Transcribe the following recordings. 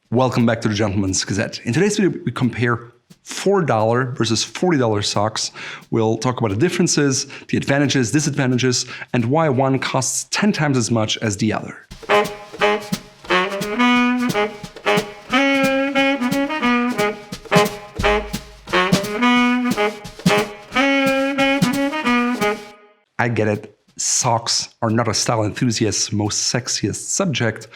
Welcome back to the Gentleman's Gazette. In today's video, we compare $4 versus $40 socks. We'll talk about the differences, the advantages, disadvantages, and why one costs 10 times as much as the other. I get it, socks are not a style enthusiast's most sexiest subject,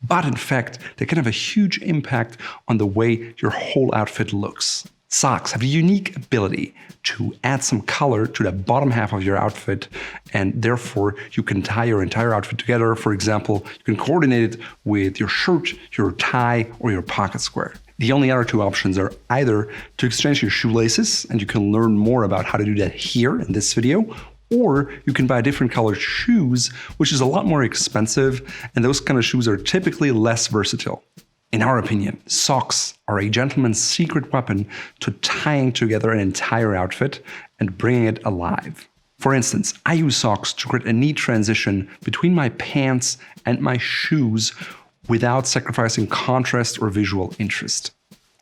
but in fact, they can have a huge impact on the way your whole outfit looks. Socks have a unique ability to add some color to the bottom half of your outfit, and therefore you can tie your entire outfit together. For example, you can coordinate it with your shirt, your tie, or your pocket square. The only other two options are either to exchange your shoelaces, and you can learn more about how to do that here in this video, or you can buy different colored shoes, which is a lot more expensive, and those kind of shoes are typically less versatile. In our opinion, socks are a gentleman's secret weapon to tying together an entire outfit and bringing it alive. For instance, I use socks to create a neat transition between my pants and my shoes without sacrificing contrast or visual interest.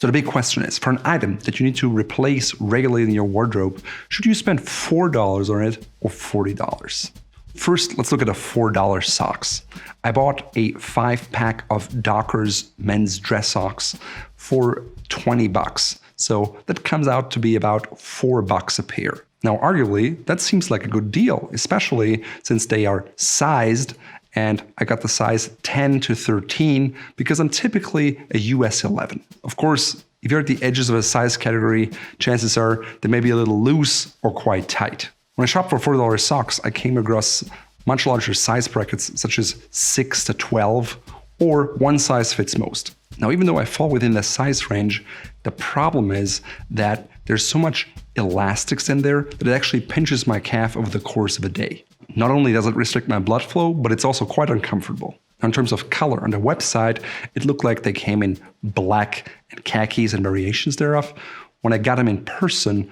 So the big question is, for an item that you need to replace regularly in your wardrobe, should you spend $4 on it or $40? First, let's look at the $4 socks. I bought a 5-pack of Dockers men's dress socks for $20. So that comes out to be about $4 a pair. Now, arguably, that seems like a good deal, especially since they are sized, and I got the size 10 to 13 because I'm typically a US 11. Of course, if you're at the edges of a size category, chances are they may be a little loose or quite tight. When I shopped for $4 socks, I came across much larger size brackets such as 6 to 12 or one size fits most. Now, even though I fall within the size range, the problem is that there's so much elastics in there that it actually pinches my calf over the course of a day. Not only does it restrict my blood flow, but it's also quite uncomfortable. In terms of color, on the website, it looked like they came in black and khakis and variations thereof. When I got them in person,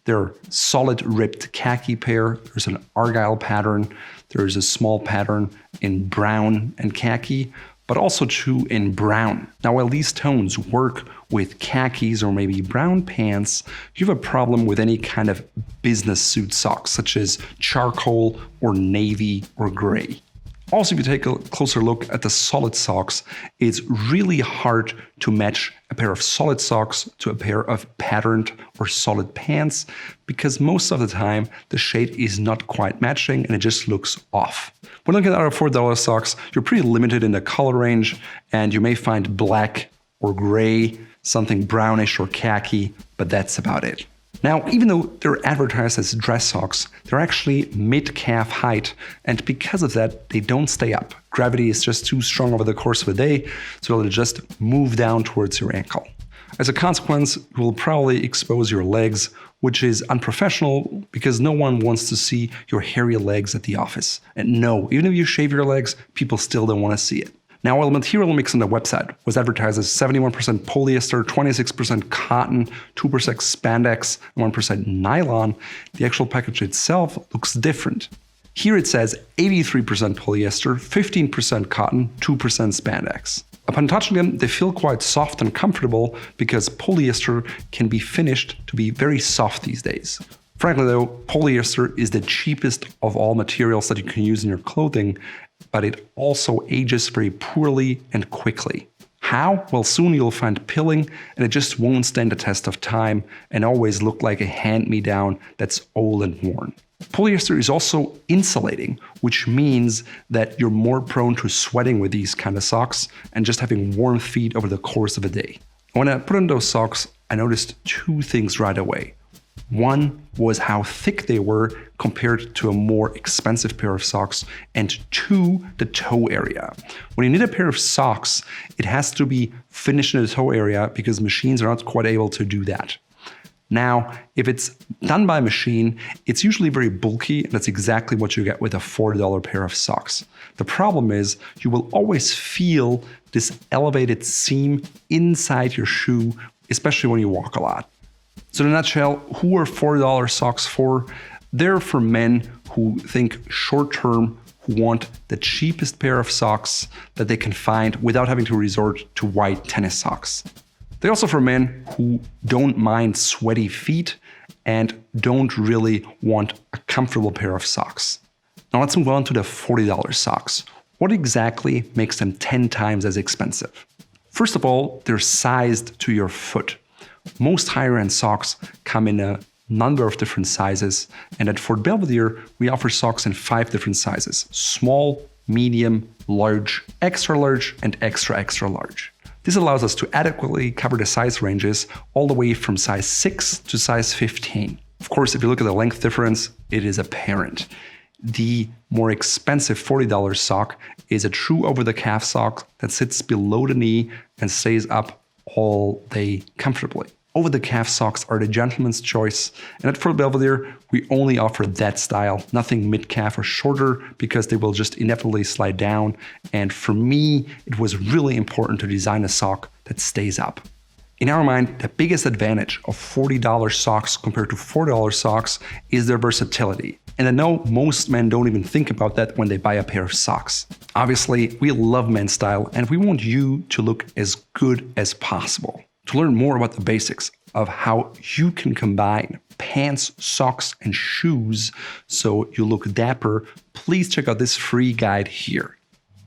they're solid ripped khaki pair. There's an argyle pattern. There's a small pattern in brown and khaki, but also two in brown. Now, while these tones work with khakis or maybe brown pants, you have a problem with any kind of business suit socks, such as charcoal or navy or gray. Also, if you take a closer look at the solid socks, it's really hard to match a pair of solid socks to a pair of patterned or solid pants because most of the time the shade is not quite matching and it just looks off. When looking at our $4 socks, you're pretty limited in the color range and you may find black or gray, something brownish or khaki, but that's about it. Now, even though they're advertised as dress socks, they're actually mid-calf height, and because of that, they don't stay up. Gravity is just too strong over the course of a day, so it'll just move down towards your ankle. As a consequence, you will probably expose your legs, which is unprofessional because no one wants to see your hairy legs at the office. And no, even if you shave your legs, people still don't want to see it. Now, while the material mix on the website was advertised as 71% polyester, 26% cotton, 2% spandex, and 1% nylon, the actual package itself looks different. Here it says 83% polyester, 15% cotton, 2% spandex. Upon touching them, they feel quite soft and comfortable because polyester can be finished to be very soft these days. Frankly though, polyester is the cheapest of all materials that you can use in your clothing, but it also ages very poorly and quickly. How? Well, soon you'll find pilling and it just won't stand the test of time and always look like a hand-me-down that's old and worn. Polyester is also insulating, which means that you're more prone to sweating with these kind of socks and just having warm feet over the course of a day. When I put on those socks, I noticed two things right away. One was how thick they were compared to a more expensive pair of socks, and two, the toe area. When you need a pair of socks, it has to be finished in the toe area because machines are not quite able to do that. Now, if it's done by machine, it's usually very bulky, and that's exactly what you get with a $4 pair of socks. The problem is you will always feel this elevated seam inside your shoe, especially when you walk a lot. So in a nutshell, who are $4 socks for? They're for men who think short term, who want the cheapest pair of socks that they can find without having to resort to white tennis socks. They're also for men who don't mind sweaty feet and don't really want a comfortable pair of socks. Now let's move on to the $40 socks. What exactly makes them 10 times as expensive? First of all, they're sized to your foot. Most higher-end socks come in a number of different sizes, and at Fort Belvedere, we offer socks in 5 different sizes: small, medium, large, extra large, and extra, extra large. This allows us to adequately cover the size ranges all the way from size 6 to size 15. Of course, if you look at the length difference, it is apparent. The more expensive $40 sock is a true over-the-calf sock that sits below the knee and stays up all day comfortably. Over-the-calf socks are the gentleman's choice, and at Fort Belvedere, we only offer that style, nothing mid-calf or shorter, because they will just inevitably slide down. And for me, it was really important to design a sock that stays up. In our mind, the biggest advantage of $40 socks compared to $4 socks is their versatility. And I know most men don't even think about that when they buy a pair of socks. Obviously, we love men's style, and we want you to look as good as possible. To learn more about the basics of how you can combine pants, socks, and shoes so you look dapper, please check out this free guide here.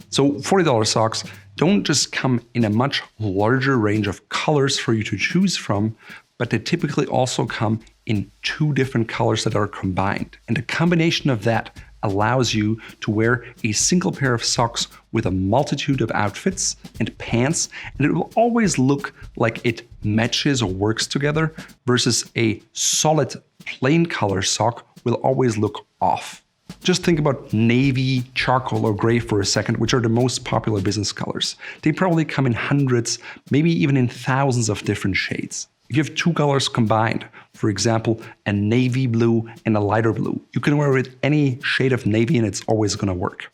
So $40 socks don't just come in a much larger range of colors for you to choose from, but they typically also come in 2 different colors that are combined. And the combination of that allows you to wear a single pair of socks with a multitude of outfits and pants, and it will always look like it matches or works together, versus a solid plain color sock will always look off. Just think about navy, charcoal, or gray for a second, which are the most popular business colors. They probably come in hundreds, maybe even in thousands of different shades. If you have 2 colors combined, for example, a navy blue and a lighter blue, you can wear it with any shade of navy and it's always going to work.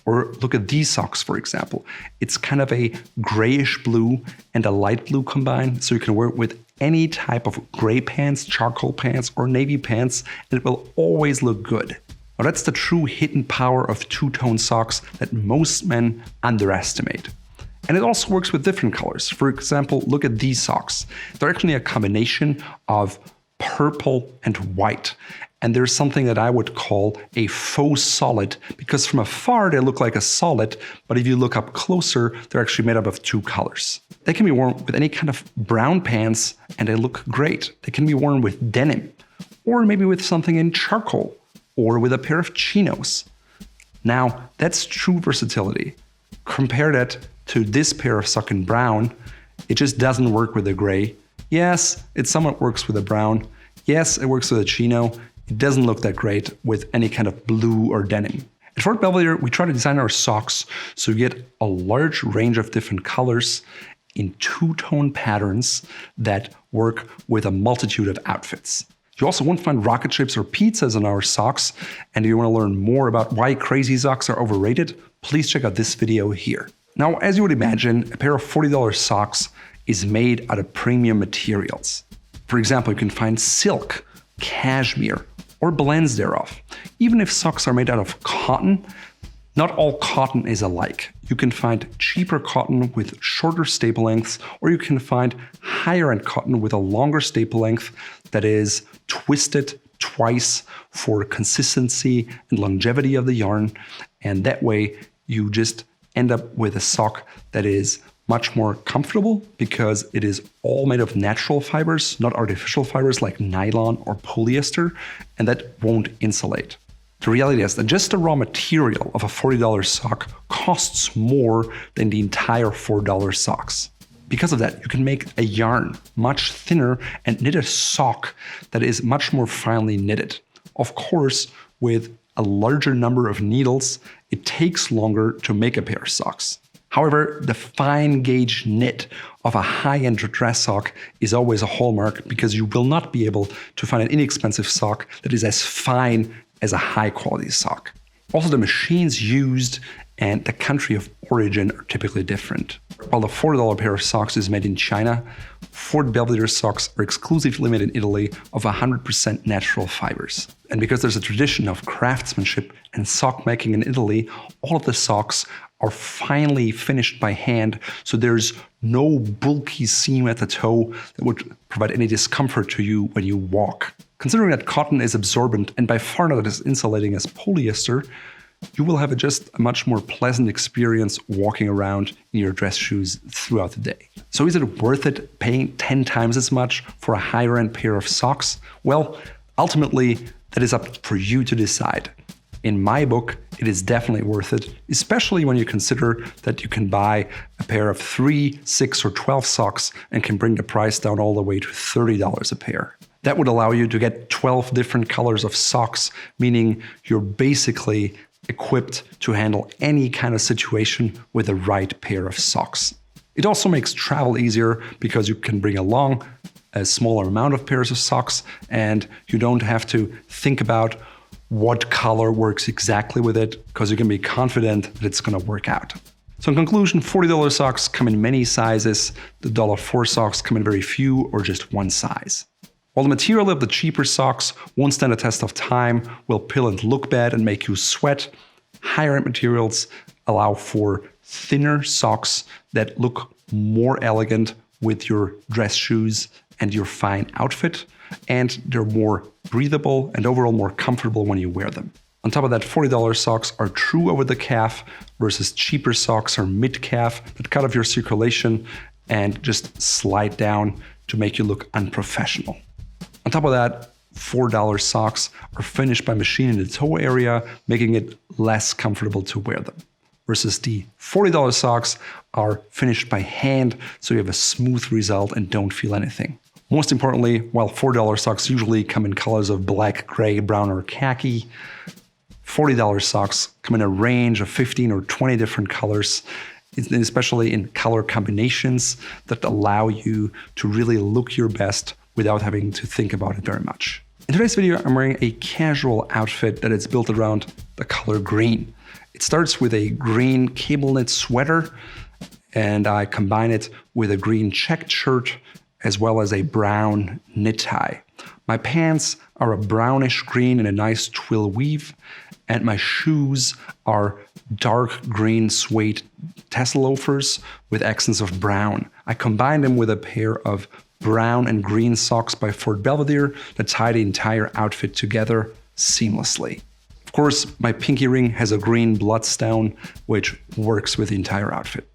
Or look at these socks, for example. It's kind of a grayish blue and a light blue combined, so you can wear it with any type of gray pants, charcoal pants, or navy pants, and it will always look good. Now that's the true hidden power of two-tone socks that most men underestimate. And it also works with different colors. For example, look at these socks. They're actually a combination of purple and white. And there's something that I would call a faux solid, because from afar they look like a solid, but if you look up closer, they're actually made up of 2 colors. They can be worn with any kind of brown pants and they look great. They can be worn with denim, or maybe with something in charcoal, or with a pair of chinos. Now, that's true versatility. Compare that to this pair of sock in brown. It just doesn't work with the gray. Yes, it somewhat works with the brown. Yes, it works with a chino. It doesn't look that great with any kind of blue or denim. At Fort Belvedere, we try to design our socks so you get a large range of different colors in 2-tone patterns that work with a multitude of outfits. You also won't find rocket ships or pizzas on our socks, and if you want to learn more about why crazy socks are overrated, please check out this video here. Now, as you would imagine, a pair of $40 socks is made out of premium materials. For example, you can find silk, cashmere, or blends thereof. Even if socks are made out of cotton, not all cotton is alike. You can find cheaper cotton with shorter staple lengths, or you can find higher-end cotton with a longer staple length that is twisted twice for consistency and longevity of the yarn. And that way, you just end up with a sock that is much more comfortable because it is all made of natural fibers, not artificial fibers like nylon or polyester, and that won't insulate. The reality is that just the raw material of a $40 sock costs more than the entire $4 socks. Because of that, you can make a yarn much thinner and knit a sock that is much more finely knitted. Of course, with a larger number of needles, it takes longer to make a pair of socks. However, the fine gauge knit of a high-end dress sock is always a hallmark, because you will not be able to find an inexpensive sock that is as fine as a high-quality sock. Also, the machines used and the country of origin are typically different. While the $40 pair of socks is made in China, Fort Belvedere socks are exclusively made in Italy of 100% natural fibers. And because there's a tradition of craftsmanship and sock making in Italy, all of the socks are finely finished by hand, so there's no bulky seam at the toe that would provide any discomfort to you when you walk. Considering that cotton is absorbent and by far not as insulating as polyester, you will have just a much more pleasant experience walking around in your dress shoes throughout the day. So is it worth it paying 10 times as much for a higher end pair of socks? Well, ultimately, that is up for you to decide. In my book, it is definitely worth it, especially when you consider that you can buy a pair of 3, 6, or 12 socks and can bring the price down all the way to $30 a pair. That would allow you to get 12 different colors of socks, meaning you're basically equipped to handle any kind of situation with the right pair of socks. It also makes travel easier because you can bring along a smaller amount of pairs of socks and you don't have to think about what color works exactly with it, because you can be confident that it's going to work out. So in conclusion, $40 socks come in many sizes. The $4 socks come in very few or just one size. While the material of the cheaper socks won't stand the test of time, will peel and look bad and make you sweat, higher end materials allow for thinner socks that look more elegant with your dress shoes and your fine outfit, and they're more breathable and overall more comfortable when you wear them. On top of that, $40 socks are true over the calf versus cheaper socks are mid-calf that cut off your circulation and just slide down to make you look unprofessional. On top of that, $4 socks are finished by machine in the toe area, making it less comfortable to wear them. Versus the $40 socks are finished by hand, so you have a smooth result and don't feel anything. Most importantly, while $4 socks usually come in colors of black, gray, brown, or khaki, $40 socks come in a range of 15 or 20 different colors, especially in color combinations that allow you to really look your best without having to think about it very much. In today's video, I'm wearing a casual outfit that is built around the color green. It starts with a green cable knit sweater, and I combine it with a green checked shirt as well as a brown knit tie. My pants are a brownish green in a nice twill weave, and my shoes are dark green suede tassel loafers with accents of brown. I combine them with a pair of brown and green socks by Fort Belvedere that tie the entire outfit together seamlessly. Of course, my pinky ring has a green bloodstone, which works with the entire outfit.